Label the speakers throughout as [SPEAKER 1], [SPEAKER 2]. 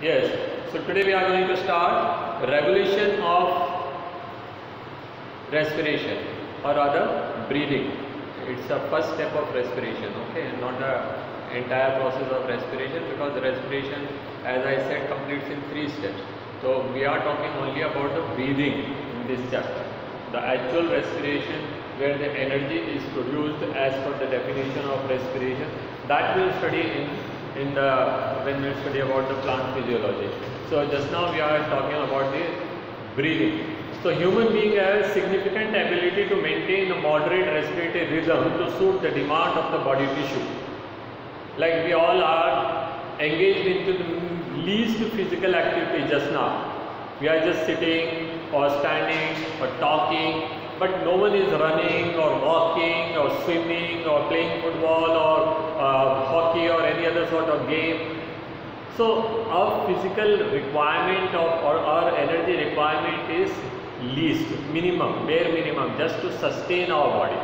[SPEAKER 1] Yes. So today we are going to start regulation of respiration, or rather breathing. It's the first step of respiration, okay, not the entire process of respiration, because the respiration, as I said, completes in 3 steps. So we are talking only about the breathing in this chapter. The actual respiration, where the energy is produced as per the definition of respiration, that we'll study when we study about the plant physiology. So just now we are talking about the breathing. So human being has significant ability to maintain a moderate respiratory rhythm to suit the demand of the body tissue. Like we all are engaged into the least physical activity just now. We are just sitting or standing or talking, but no one is running or walking or swimming or playing football or hockey or any other sort of game. So our physical requirement or our energy requirement is least, minimum, bare minimum, just to sustain our body.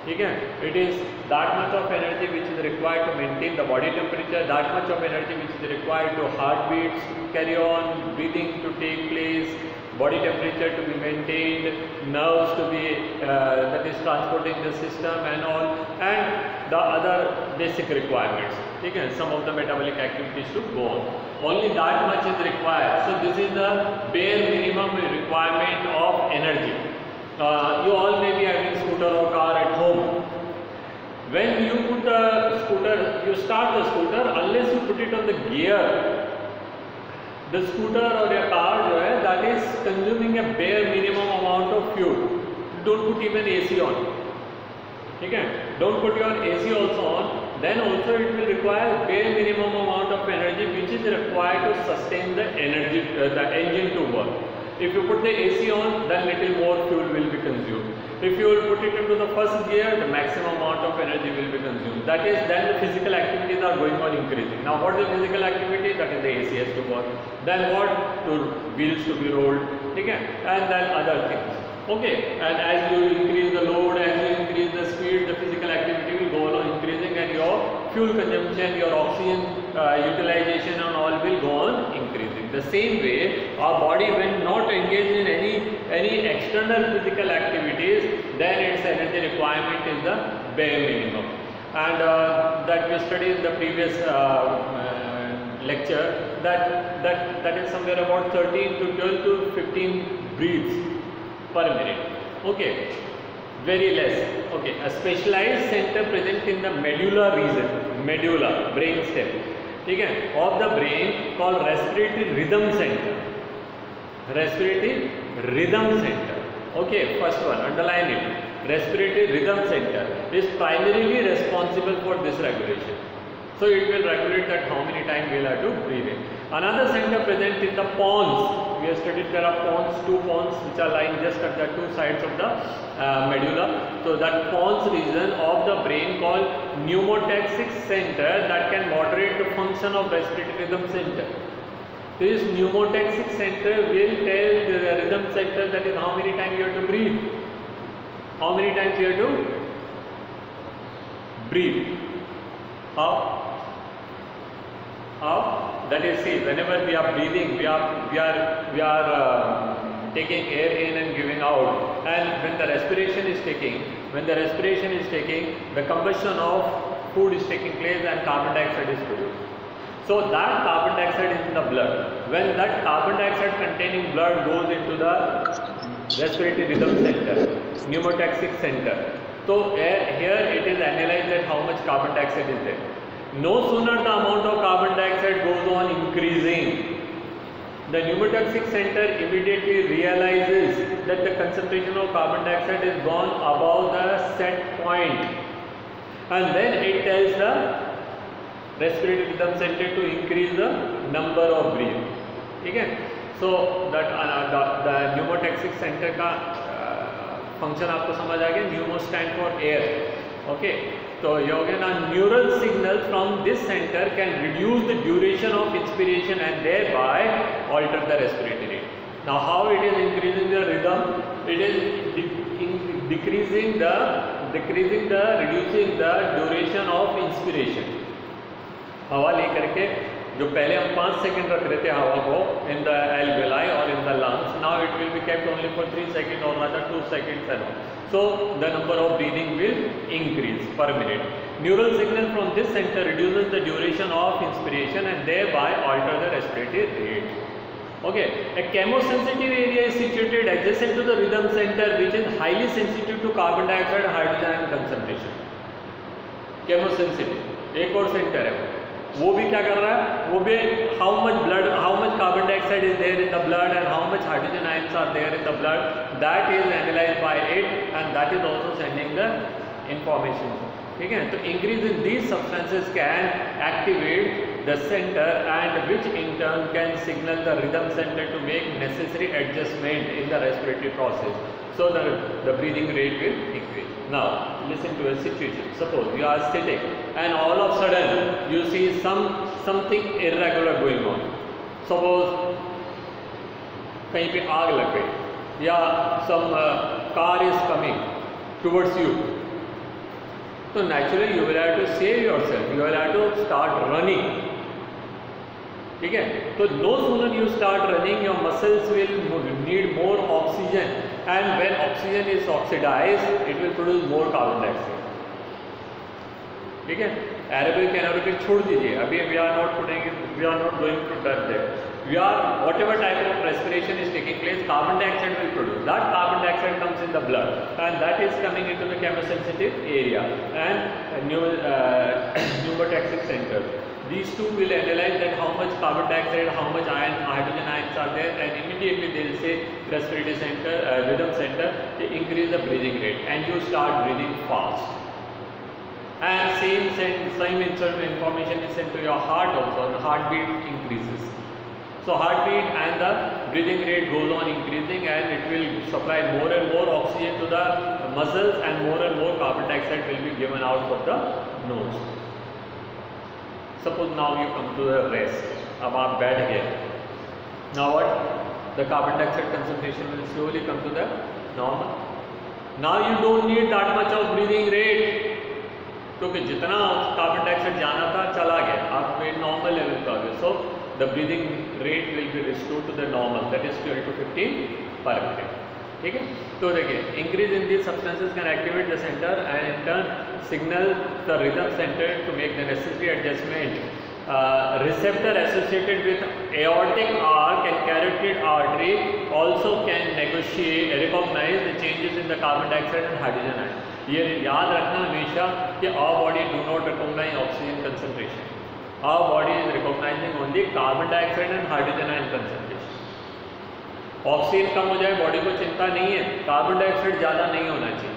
[SPEAKER 1] Okay? It is that much of energy which is required to maintain the body temperature, that much of energy which is required to heartbeats to carry on, breathing to take place, body temperature to be maintained, nerves to be that is transporting the system and all, and the other basic requirements. Okay? Some of the metabolic activities to go on. Only that much is required. So this is the bare minimum requirement of energy. You all may be having scooter or car at home. When you put the scooter, you start the scooter, unless you put it on the gear, the scooter or your car that is consuming a bare minimum amount of fuel. Don't put even AC on. Okay? Don't put your AC also on. Then also it will require bare minimum amount of energy which is required to sustain the energy, the engine to work. If you put the AC on, then little more fuel will be consumed. If you will put it into the first gear, the maximum amount of energy will be consumed. That is, then the physical activities are going on increasing. Now what is the physical activity? That is the AC has to work. Then what? Wheels to be rolled. Okay? And then other things. Okay? And as you increase the load, as you increase the speed, the physical activity will go on increasing, and your fuel consumption, your oxygen utilization and all will go on increasing. The same way, our body, when not engaged in any external physical activities, then its energy requirement is the bare minimum. And that we studied in the previous lecture, that is somewhere about 13 to 12 to 15 breaths per minute. Okay, very less. Okay, a specialized center present in the medulla region, medulla, brain stem, okay, of the brain, called respiratory rhythm center. Respiratory rhythm center. Okay, first one, underline it. Respiratory rhythm center is primarily responsible for this regulation. So it will regulate that how many times we will have to breathe in. Another center present in the pons. We have studied there are pons, 2 pons which are lying just at the 2 sides of the medulla. So that pons region of the brain, called pneumotaxic center, that can moderate the function of respiratory rhythm center. This pneumotaxic center will tell the rhythm center that is how many times you have to breathe. How many times you have to breathe. How? That is, see, whenever we are breathing, we are taking air in and giving out, and when the respiration is taking, the combustion of food is taking place and carbon dioxide is produced. So that carbon dioxide is in the blood. When that carbon dioxide containing blood goes into the respiratory rhythm center, pneumotaxic center, so here it is analyzed that how much carbon dioxide is there. No sooner the amount of carbon dioxide goes on increasing, the pneumotaxic center immediately realizes that the concentration of carbon dioxide is gone above the set point, and then it tells the respiratory rhythm center to increase the number of breath. Okay? So that the pneumotaxic center का function आपको समझ आ गया. Pneumo stand for air. Okay, so now neural signals from this center can reduce the duration of inspiration and thereby alter the respiratory rate. Now how it is increasing the rhythm? It is reducing the duration of inspiration. हवा लेकर के जो पहले हम 5 second रख रहे थे हवा को in the alveoli or in the lungs, now it will be kept only for 3 seconds or rather 2 seconds and all. So the number of breathing will increase per minute. Neural signal from this center reduces the duration of inspiration and thereby alter the respiratory rate. Okay, a chemosensitive area is situated adjacent to the rhythm center which is highly sensitive to carbon dioxide and hydrogen ion concentration. Chemosensitive एक और centre है, वो भी क्या कर रहा है, वो भी how much carbon dioxide is there in the blood and how much hydrogen ions are there in the blood, that is analyzed by it and that is also sending the information. ठीक है, तो increase in these substances can activate the center and which in turn can signal the rhythm center to make necessary adjustment in the respiratory process. So the breathing rate will increase. Now listen to a situation. Suppose you are sitting and all of a sudden you see something irregular going on. Suppose कहीं पे आग लग गई या some car is coming towards you. So naturally you will have to save yourself. You will have to start running. ठीक है, तो no sooner you start running, your muscles will need more oxygen, and when oxygen is oxidized, it will produce more carbon dioxide. ठीक है, aerobic anaerobic छोड़ दीजिए, अभी we are not going to touch that. Whatever type of respiration is taking place, carbon dioxide will produce. That carbon dioxide comes in the blood, and that is coming into the chemosensitive area and pneumotaxic center. These two will analyze that how much carbon dioxide, how much hydrogen ions are there, and immediately they will say respiratory center, rhythm center, they increase the breathing rate, and you start breathing fast. And same information is sent to your heart also, and heartbeat increases. So heartbeat and the breathing rate goes on increasing, and it will supply more and more oxygen to the muscles, and more carbon dioxide will be given out of the nose. Suppose now you come to the rest. अब आप बैठ गए. Now what? The carbon dioxide concentration will slowly come to the normal. Now you don't need that much of breathing rate, क्योंकि जितना carbon dioxide जाना था चला गया, आप नॉर्मल लेवल पे आ गए. So the breathing rate will be restored to the normal, that is 12 to 15 per minute. ठीक है, तो देखिए increase in these substances can activate the center and in turn signal the rhythm center to make the necessary adjustment. Receptor associated with aortic arc and carotid artery also can recognize the changes in the carbon dioxide and hydrogen ion. ये याद रखना हमेशा कि our body do not recognize oxygen concentration. Our body is recognizing only carbon dioxide and hydrogen ion concentration. Oxygen कम हो जाए body को चिंता नहीं है, कार्बन डाइऑक्साइड ज़्यादा नहीं होना चाहिए.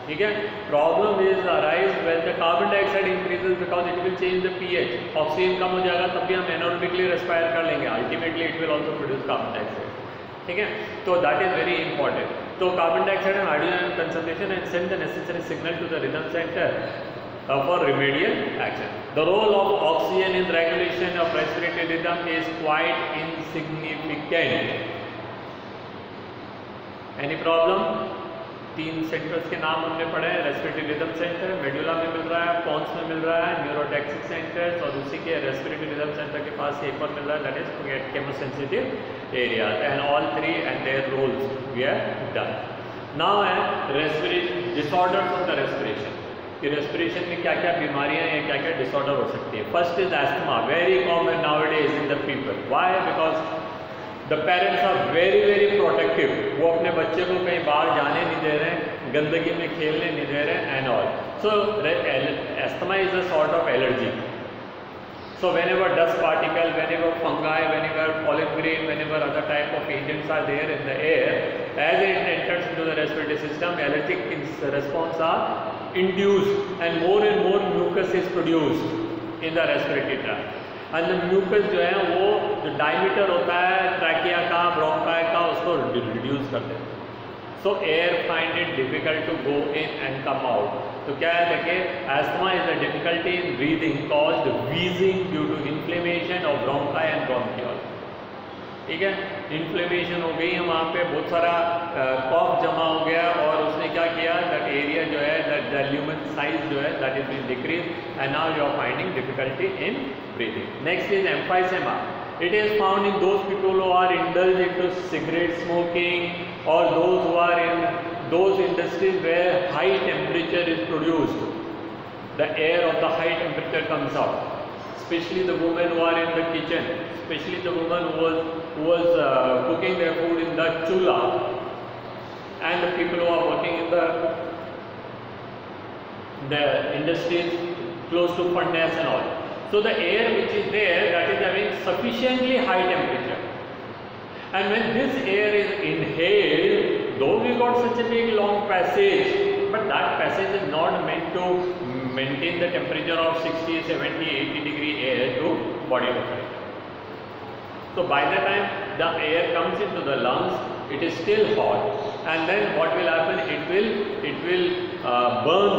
[SPEAKER 1] ठीक है, problem is arise when the carbon dioxide increases because it will change the pH. Oxygen कम हो जाएगा तब भी हम एनारोबिकली रेस्पायर कर लेंगे, ultimately it will also produce carbon dioxide. ठीक है, तो दैट इज वेरी इंपॉर्टेंट. तो carbon dioxide and hydrogen concentration and send the necessary signal to the rhythm centre for remedial action. The role of oxygen in regulation of respiratory rhythm is quite insignificant. Any problem? 3 centres के नाम हमने पढ़े हैं. Respiratory rhythm centre medulla में मिल रहा है, पोन्स में मिल रहा है, न्यूरोटैक्सिक सेंटर्स, और उसी के रेस्पिरेटरी रिदम सेंटर के पास एक और मिल रहा है, that is chemosensitive area. And all 3 and their roles we have done. Now है respiration disorders of the respiration. कि रेस्पिरेशन में क्या क्या बीमारियां हैं, क्या क्या डिसऑर्डर हो सकती है. First is asthma, very common nowadays in the people. Why? Because the parents are very very protective. वो अपने बच्चे को कहीं बाहर जाने नहीं दे रहे हैं, गंदगी में खेलने नहीं दे रहे हैं and all. So asthma is a sort of allergy. So whenever dust particle, whenever fungi, whenever pollen grain, whenever other type of agents are there in the air, as it enters into the respiratory system, allergic response are induced and more mucus is produced in the respiratory tract. And the mucus जो है वो जो diameter होता है trachea का, bronchi का, उसको reduce कर देता है. So air find it difficult to go in and come out. तो क्या है देखिए, asthma is a difficulty in breathing caused wheezing due to inflammation of bronchi and bronchiole. ठीक है, इन्फ्लेमेशन हो गई है वहाँ पे, बहुत सारा कॉफ जमा हो गया और उसने क्या किया, दैट एरिया जो है, दैट ल्यूमेन साइज जो है that is been decrease and now you are finding difficulty in breathing. Next is emphysema. It is found in those people who are indulged into cigarette smoking or those who are in those industries where high temperature is produced. The air of the high temperature comes out. Especially the women who are in the kitchen, especially the woman who was cooking their food in the chula, and the people who are working in the industries close to furnace and all. So the air which is there, that is having sufficiently high temperature, and when this air is inhaled, though we got such a big long passage, but that passage is not meant to maintain the temperature of 60, 70, 80 degree air to body temperature. So by the time the air comes into the lungs, it is still hot, and then what will happen, it will burn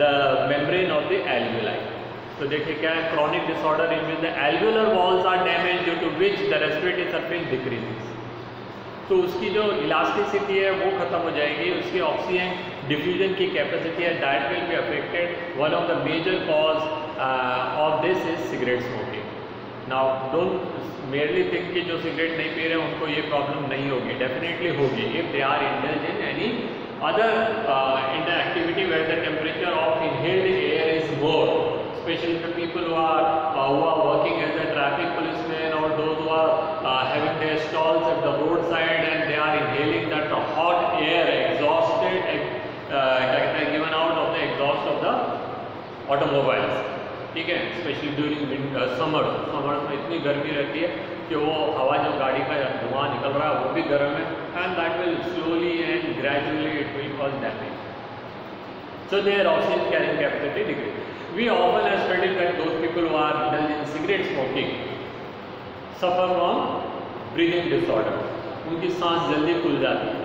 [SPEAKER 1] the membrane of the alveoli. तो देखिए क्या है, chronic disorder in which the alveolar walls are damage due to which the respiratory surface decreases. तो उसकी जो elasticity है वो खत्म हो जाएगी, उसकी ऑक्सीजन डिफ्यूजन की कैपेसिटी है that will be affected. One of the major cause of this is cigarette smoking. Now don't merely think कि जो सिगरेट नहीं पी रहे हैं उनको ये प्रॉब्लम नहीं होगी, डेफिनेटली होगी if they are indulge in any other in the activity where the temperature of inhaled air is more, especially the people who are working as a traffic policemen or those who are having their stalls at the roadside and they are inhaling that hot air exhausted given out of the exhaust of the automobiles. ठीक है, specially during summers में इतनी गर्मी रहती है कि वो हवा जो गाड़ी का धुआं निकल रहा है वो भी गर्म है, and that will slowly and gradually it will cause damage. So their oxygen carrying capacity decrease. We often have studied that those people who are indulged in cigarette smoking suffer from breathing disorder. उनकी सांस जल्दी खुल जाती है.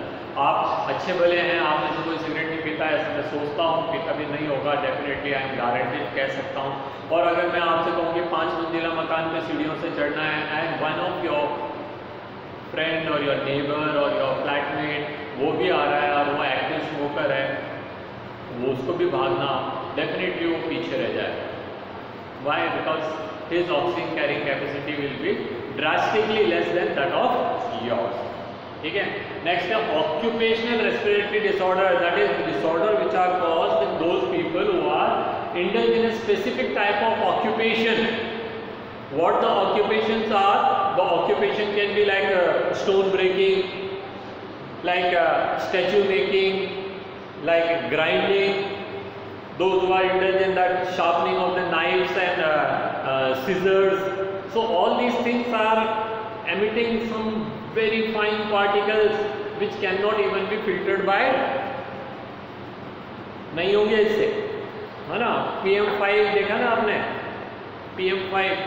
[SPEAKER 1] आप अच्छे भले हैं, आप में से कोई सिगरेट नहीं पीता है, ऐसा मैं सोचता हूँ कि कभी नहीं होगा, डेफिनेटली आई एम गारंटेड कह सकता हूँ. और अगर मैं आपसे कहूँ कि 5 मंजिला मकान पे सीढ़ियों से चढ़ना है and one of your friend और योर नेबर और योर फ्लैटमेट वो भी आ रहा है और वो एक्टिव स्मोकर है, वो उसको भी भागना, डेफिनेटली वो पीछे रह जाएगा. Why? Because his oxygen carrying capacity will be drastically less than that of yours. ठीक है. नेक्स्ट है occupational respiratory disorder. That is disorder which are caused in those people who are indulge in a specific type of occupation. What the occupations are? The occupation can be like stone breaking, like statue making, like grinding, those who are indulged in that sharpening of the knives and scissors. So all these things are emitting some very fine particles which cannot even be filtered by, नहीं होंगे इससे, है ना. PM5 देखा ना आपने, PM5,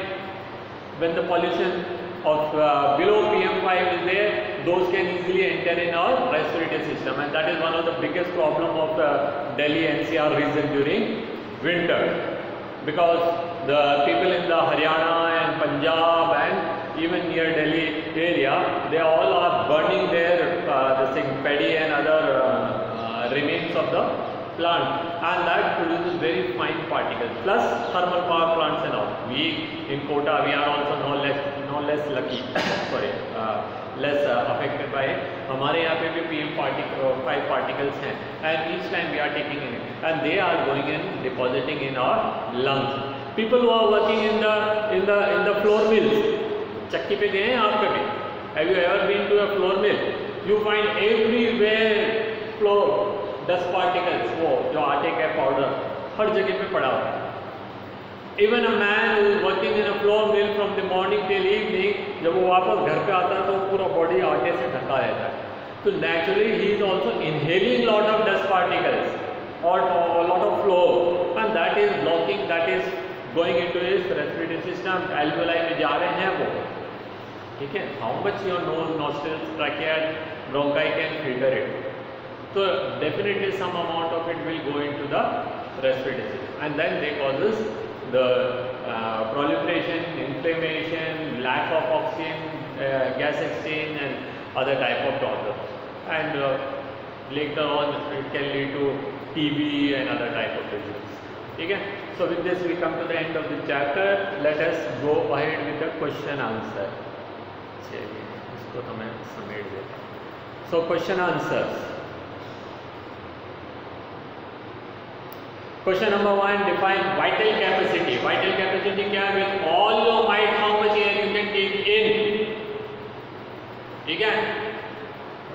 [SPEAKER 1] when the pollution of below PM5 is there, those can easily enter in our respiratory system, and that is one of the biggest problem of the Delhi NCR region during winter, because the people in the Haryana and Punjab and even near Delhi area, they all are burning their paddy and other remains of the plant, and that produces very fine particles, plus thermal power plants and all. We in Kota, we are also no less lucky sorry less affected by it. हमारे यहाँ पे भी PM5 particles हैं, and each time we are taking in it, and they are going and depositing in our lungs. People who are working in the floor mills, चक्की पे गए हैं आप कभी? Have you ever been to a floor mill? You find everywhere floor dust particles, वो जो आटे का पाउडर हर जगह पे पड़ा हुआ है. Even a man who is working in a flour mill from the morning till evening, जब वो वापस घर पे आता है तो पूरा बॉडी आटे से ढका रहता है. तो naturally he is also inhaling lot of dust particles or a lot of flour, and that is blocking, that is going into his respiratory system. Alveoli में जा रहे हैं वो. ठीक है. How much your nose, nostrils, trachea, bronchi can filter it? So definitely some amount of it will go into the respiratory system, and then they causes the proliferation, inflammation, lack of oxygen gas exchange and other type of problems, and later on it can lead to TB and other type of diseases. ठीक है? So with this we come to the end of the chapter. Let us go ahead with the question answer. चलिए इसको तो मैं समेट देता हूँ. So question answers. Question number 1, define vital capacity. Vital capacity क्या है? With all your might, how much air you can take in. ठीक है?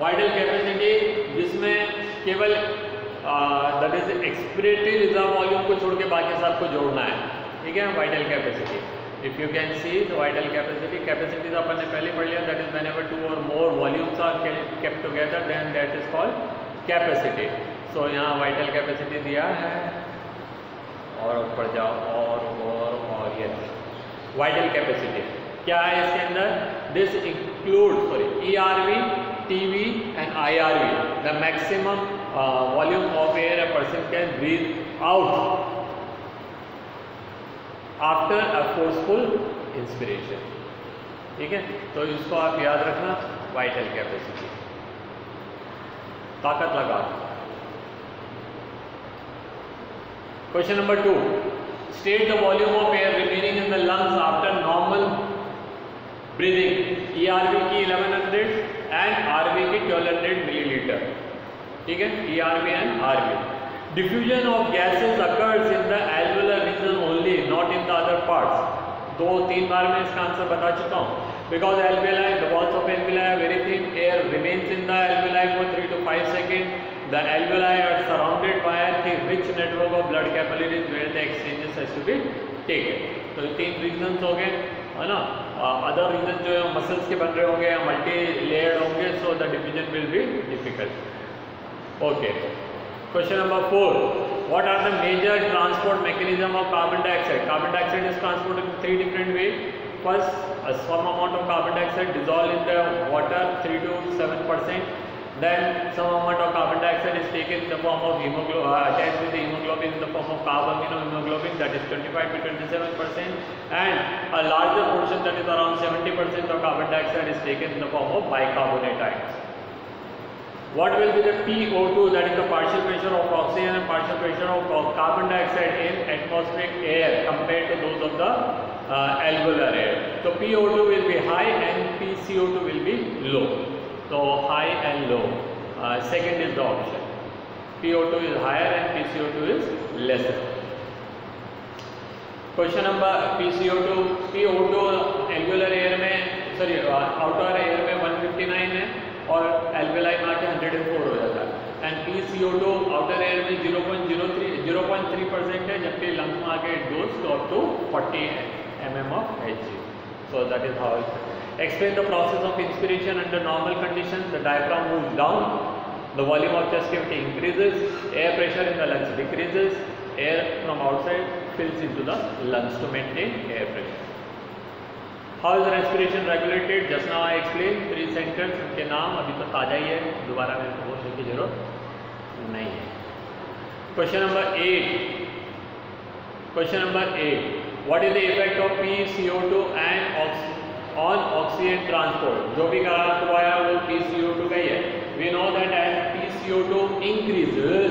[SPEAKER 1] Vital capacity जिसमें केवल that is expiratory reserve volume को छोड़ के बाकी सबको जोड़ना है. ठीक है? Vital capacity. If you can see the vital capacity, capacity तो अपन ने पहले पढ़ लिया. That is whenever two or more volumes are kept together, then that is called capacity. So यहाँ vital capacity दिया है. और ऊपर जाओ और ये वाइटल कैपेसिटी क्या है इसके अंदर. This include ERV, TB and IRV, the maximum volume of air a person can breathe out after a forceful inspiration. ठीक है? तो इसको आप याद रखना, वाइटल कैपेसिटी. ताकत लगा. Question number 2. State the volume of air remaining in the lungs after normal breathing. ERV की 1100 and RV की 1200 milliliter. ठीक है? ERV and RV. Diffusion of gases occurs in the alveolar region only, not in the other parts. 2-3 बार मैं इसका answer बता चुका हूँ. Because alveoli, the walls of alveoli are very thin. Air remains in the alveoli for 3 to 5 seconds. The alveoli are surrounded by a rich network of blood capillaries where the exchanges has to be taken. तो 3 reasons हो गए, है ना. Other reasons जो है muscles के बन रहे होंगे या मल्टी लेयर्ड होंगे, so the diffusion will be difficult. Okay. Question number 4. What are the major transport mechanism of carbon dioxide? Carbon dioxide is transported in 3 different ways. First, a small amount of carbon dioxide dissolved in the water, 3 to 7%. Then some amount of carbon dioxide is taken in the form of attached with the hemoglobin in the form of carbaminohemoglobin, that is 25 to 27%, and a larger portion, that is around 70% of carbon dioxide is taken in the form of bicarbonate ions. What will be the PO2, that is the partial pressure of oxygen and partial pressure of carbon dioxide in atmospheric air compared to those of the alveolar air? So PO2 will be high and PCO2 will be low. So high and low. Second is the option. PO2 is higher and PCO2 is lesser. Question number PCO2, PO2 alveolar air में, sorry outer air में 159 है और alveoli में आके 104 हो जाता है. And PCO2 outer air में 0.3% है, जबकि lungs में आके it goes to up to 40 mm of Hg. So that is how it is. Explain the process of inspiration under normal conditions. The diaphragm moves down, the volume of chest cavity increases, air pressure in the lungs decreases, air from outside fills into the lungs to maintain air pressure. How is respiration regulated? Just now I explained 3 centers, उनके नाम अभी तो ताज़ा ही है, दोबारा मेरे को बोलने की जरूरत नहीं है. Question number 8. Question number 8. What is the effect of PCO2 and on oxygen transport? जो भी कहा वो PCO2 का ही है. We know that as PCO2 increases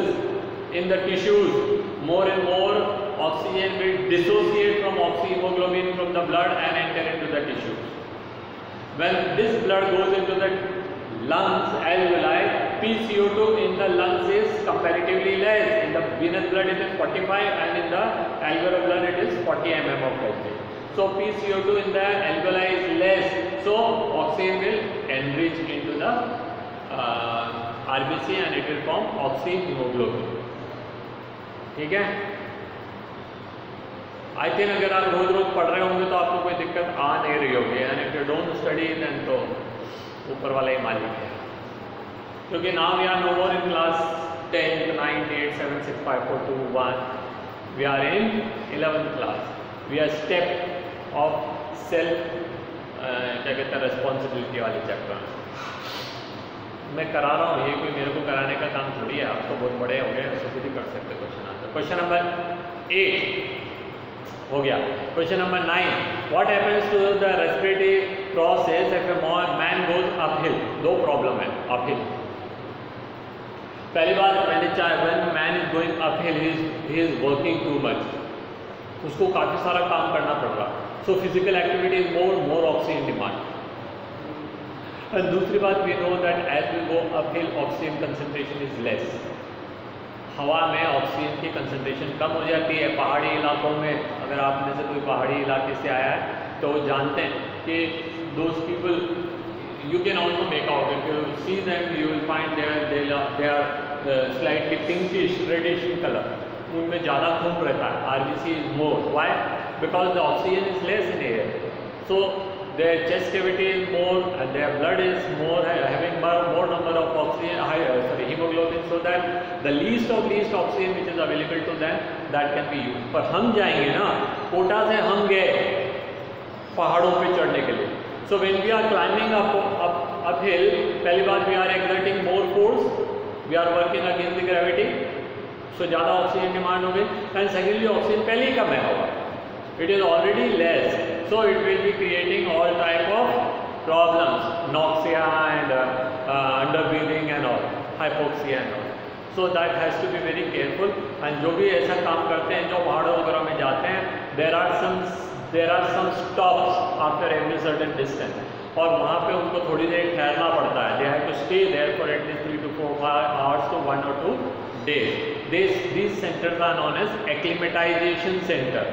[SPEAKER 1] in the tissues, more and more oxygen will dissociate from oxyhemoglobin from the blood and enter into the tissues. When this blood goes into the lungs, alveoli, PCO2 in the lungs is comparatively less. In the venous blood it is 45 and in the alveolar blood it is 40 mm of Hg. So PCO2 in the alveoli is less, so oxygen will enrich into the RBC and it will form oxyhemoglobin. ठीक है? I think अगर आप रोज पढ़ रहे होंगे तो आपको कोई दिक्कत आ नहीं रही होगी. And if you don't study then तो ऊपर वाला ही मालिक है. क्योंकि now we are no more in class 10, 9, 8, 7, 6, 5, 4, 2, 1. We are in 11th class. We are step of self क्या कहते हैं responsibility वाले चैप्टर मैं करा रहा हूँ. ये कोई मेरे को कराने का काम थोड़ी है. आप तो बहुत बड़े हो गए, ऐसे खुद ही कर सकते क्वेश्चन आंसर. क्वेश्चन नंबर 8 हो गया. Question number 9. What happens to the respiratory process if a man goes uphill. दो प्रॉब्लम है uphill. पहली बात मैंने चाहे when man is going uphill he is working too much. उसको काफ़ी सारा काम करना पड़ रहा. So physical activity is more oxygen demand. And दूसरी बात we know that as we go uphill oxygen concentration is less. हवा में ऑक्सीजन की कंसंट्रेशन कम हो जाती है. पहाड़ी इलाकों में अगर आप में से कोई पहाड़ी इलाके से आया है तो जानते हैं कि those people you can also make out if you see them you will find they are slightly pinkish reddish in color. उनमें ज़्यादा खून रहता है. RBC is more. Why? Because the oxygen is less in air. So their chest cavity is more and their blood is more having more number of oxygen hemoglobin, so that the least oxygen which is available to them that can be used. पर हम जाएंगे ना, कोटा से हम गए पहाड़ों पे चढ़ने के लिए. So when we are climbing uphill, पहली बात we are exerting more force, we are working against the gravity, so ज़्यादा ऑक्सीजन डिमांड होगी. एंड सेकेंडली ऑक्सीजन पहले ही कम है हवा, it is already less, so it will be creating all type of problems, nausea and underbreathing and all, hypoxia and all. So that has to be very careful. And जो भी ऐसा काम करते हैं, जो पहाड़ों वगैरह में जाते हैं, there are some stops after every certain distance, और वहाँ पे उनको थोड़ी देर ठहरना पड़ता है. They have to stay there for at least 3 to 4 hours to 1 or 2 days. These centers are known as acclimatization center.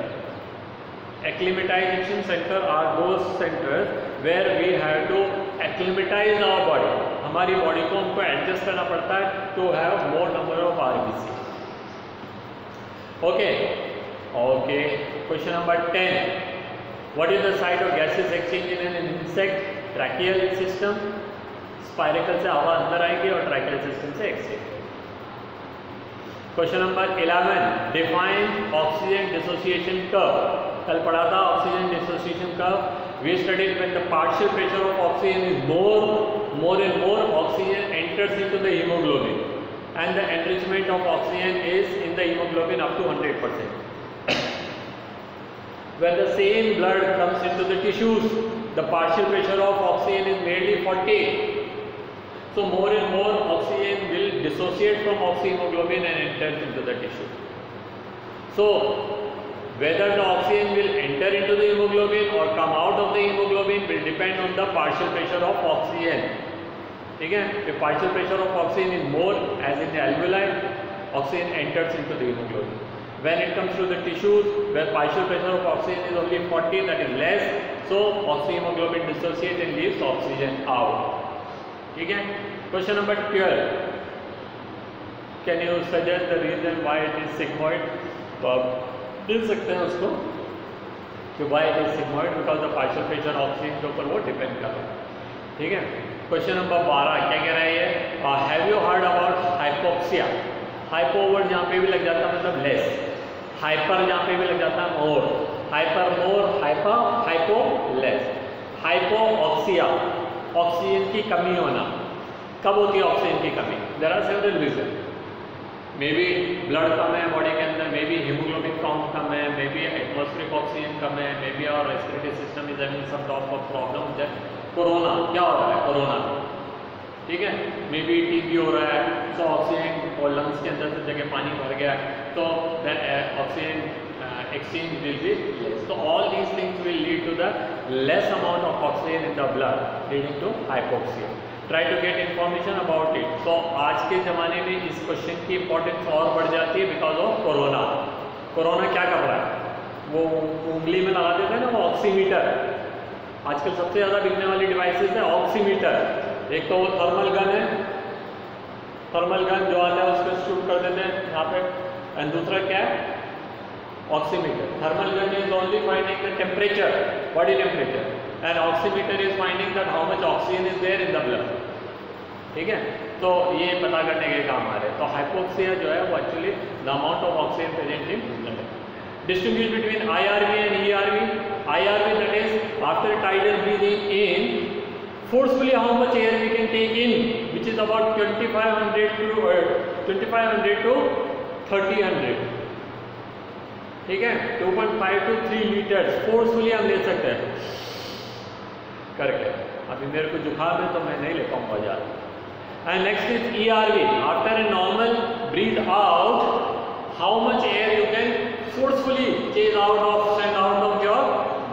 [SPEAKER 1] Acclimatization center are those centers where we have to acclimatize our body. हमारी body को हमको adjust करना पड़ता है to have more number of RBC. Okay. Question number 10. What is the site of gaseous exchange in an insect? Tracheal system. Spiracle से हवा अंदर आएगी और ट्रैकियल सिस्टम से exchange. Question number 11. Define oxygen dissociation curve. कल पढ़ा था oxygen dissociation curve. We studied when the partial pressure of oxygen is more and more oxygen enters into the hemoglobin, and the enrichment of oxygen is in the hemoglobin up to 100%. When the same blood comes into the tissues, the partial pressure of oxygen is merely 40. So more and more oxygen will dissociate from oxyhemoglobin and enter into the tissue. So whether the oxygen will enter into the hemoglobin or come out of the hemoglobin will depend on the partial pressure of oxygen. ठीक है? If partial pressure of oxygen is more, as in the alveoli, oxygen enters into the hemoglobin. When it comes to the tissues, where partial pressure of oxygen is only 40, that is less, so oxyhemoglobin dissociates and leaves oxygen out. ठीक है? Question number 12. Can you suggest the reason why it is sigmoid? तो आप मिल सकते हैं उसको कि why it is sigmoid, because the partial pressure oxygen के ऊपर वो डिपेंड कर रहा है. ठीक है? Question number 12 क्या कह रहा है ये? Have you heard about hypoxia? Hypo word जहाँ पे भी लग जाता है मतलब लेस, हाइपर जहाँ पे भी लग जाता है more, hyper more, hypo less. Hypoxia, oxygen की कमी होना. कब होती है ऑक्सीजन की कमी? There are several reason. May be blood कम है बॉडी के अंदर, मे बी हीमोग्लोबिन काउंट कम है, मे बी एटमॉस्फेरिक ऑक्सीजन कम है, मे बी और respiratory system is having some type of problem. Corona क्या हो रहा है? कोरोना, ठीक है, मे बी टीबी हो रहा है, सो ऑक्सीजन और लंग्स के अंदर से जगह पानी भर गया, तो oxygen exchange will be less. So all these things will lead to the less amount of oxygen in the blood, leading to hypoxia. Try to get information about it. So आज के ज़माने में इस क्वेश्चन की importance और बढ़ जाती है बिकॉज ऑफ कोरोना. कोरोना क्या कर रहा है? वो उंगली में लगा देते हैं ना वो ऑक्सीमीटर. आजकल सबसे ज़्यादा बिकने वाली डिवाइसेस है ऑक्सीमीटर. एक तो वो थर्मल गन है, थर्मल गन जो आता है उसको शूट कर देते हैं यहाँ पे. एंड दूसरा क्या है? Oximeter. Thermal gun is only finding the temperature, body temperature, and oximeter is finding that how much oxygen is there in the blood. ठीक है, तो ये पता करने के काम आ रहे हैं. तो हाइपोक्सिया जो है वो actually the amount of oxygen present in blood. Distinguish between IRV and ERV. IRV, that is after tidal breathing in, forcefully how much air we can take in, which is about 2500 to 3000. ठीक है, 2.5 to 3 litres forcefully हम ले सकते हैं करके। अभी मेरे को जुकाम है तो मैं नहीं ले पाऊँगा ज़्यादा। And next is ERV, after a normal breath out how much air you can forcefully chase send out of your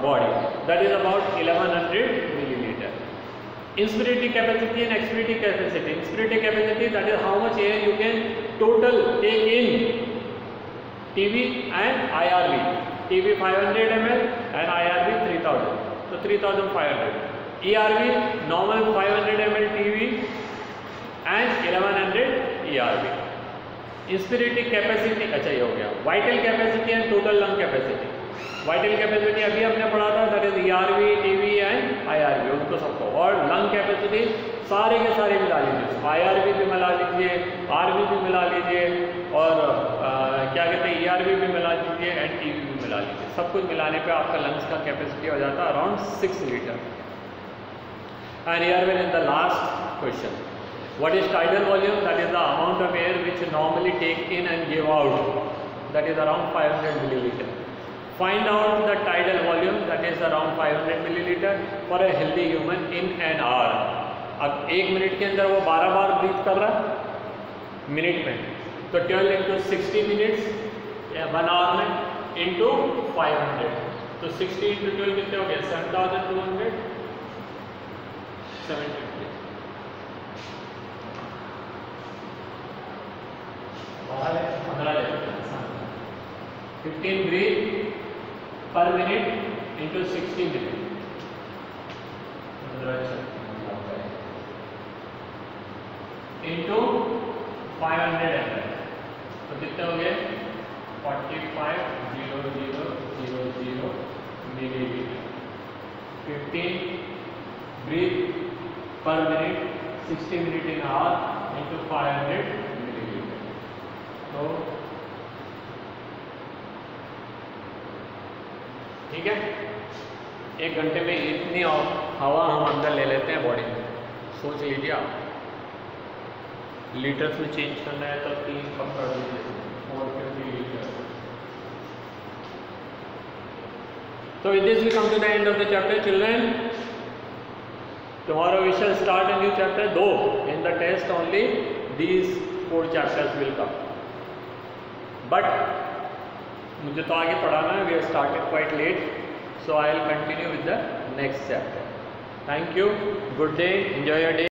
[SPEAKER 1] body, that is about 1100 milliliter. Inspiratory capacity and expiratory capacity. Inspiratory capacity, that is how much air you can total take in. TB and IRV. TB 500 ml and IRV 3000. So 3500. ERV normal 500 ml TB and 1100 ERV. Inspiratory capacity, अच्छा ये हो गया। Vital capacity and total lung capacity. Vital capacity अभी हमने पढ़ा था, that is ERV, TB and IRV, उनको सबको। और लंग कैपेसिटी सारे के सारे मिला लीजिए, IRV भी मिला लीजिए, RV भी मिला लीजिए, और क्या कहते हैं ERV भी मिला लीजिए एंड TB भी मिला लीजिए। सब कुछ मिलाने पे आपका लंग्स का कैपेसिटी हो जाता है around 6 litre. And here we in the last question, what is tidal volume? That is the amount of air which normally take in and give out, that is around 500 milliliter. Find out the tidal volume, that is around 500 milliliter for a healthy human in an hour. अब 1 minute के अंदर वो 12 बार breathe कर रहा है minute में, तो 12 into 60 minutes या 1 आवर में into 500, तो 60 into 12 कितने हो गए? 7200, 750। 15 breath per minute into 60 minutes into 500 ml, तो कितने हो गए? 45,000 milliliter। 15 breath per minute 60 minute in hour into 500 milliliter। तो ठीक है, 1 घंटे में इतनी हवा हम अंदर ले लेते हैं बॉडी में। सोच लीजिए आप, लीटर्स में चेंज करना है तो 3 कम कर दीजिए, 450 litre. So with this we come to the end of the chapter, children. Tomorrow we shall start a new chapter, though in the test only these 4 chapters will come. But मुझे तो आगे पढ़ाना है, we have started quite late, so I will continue with the next chapter. Thank you, good day, enjoy your day.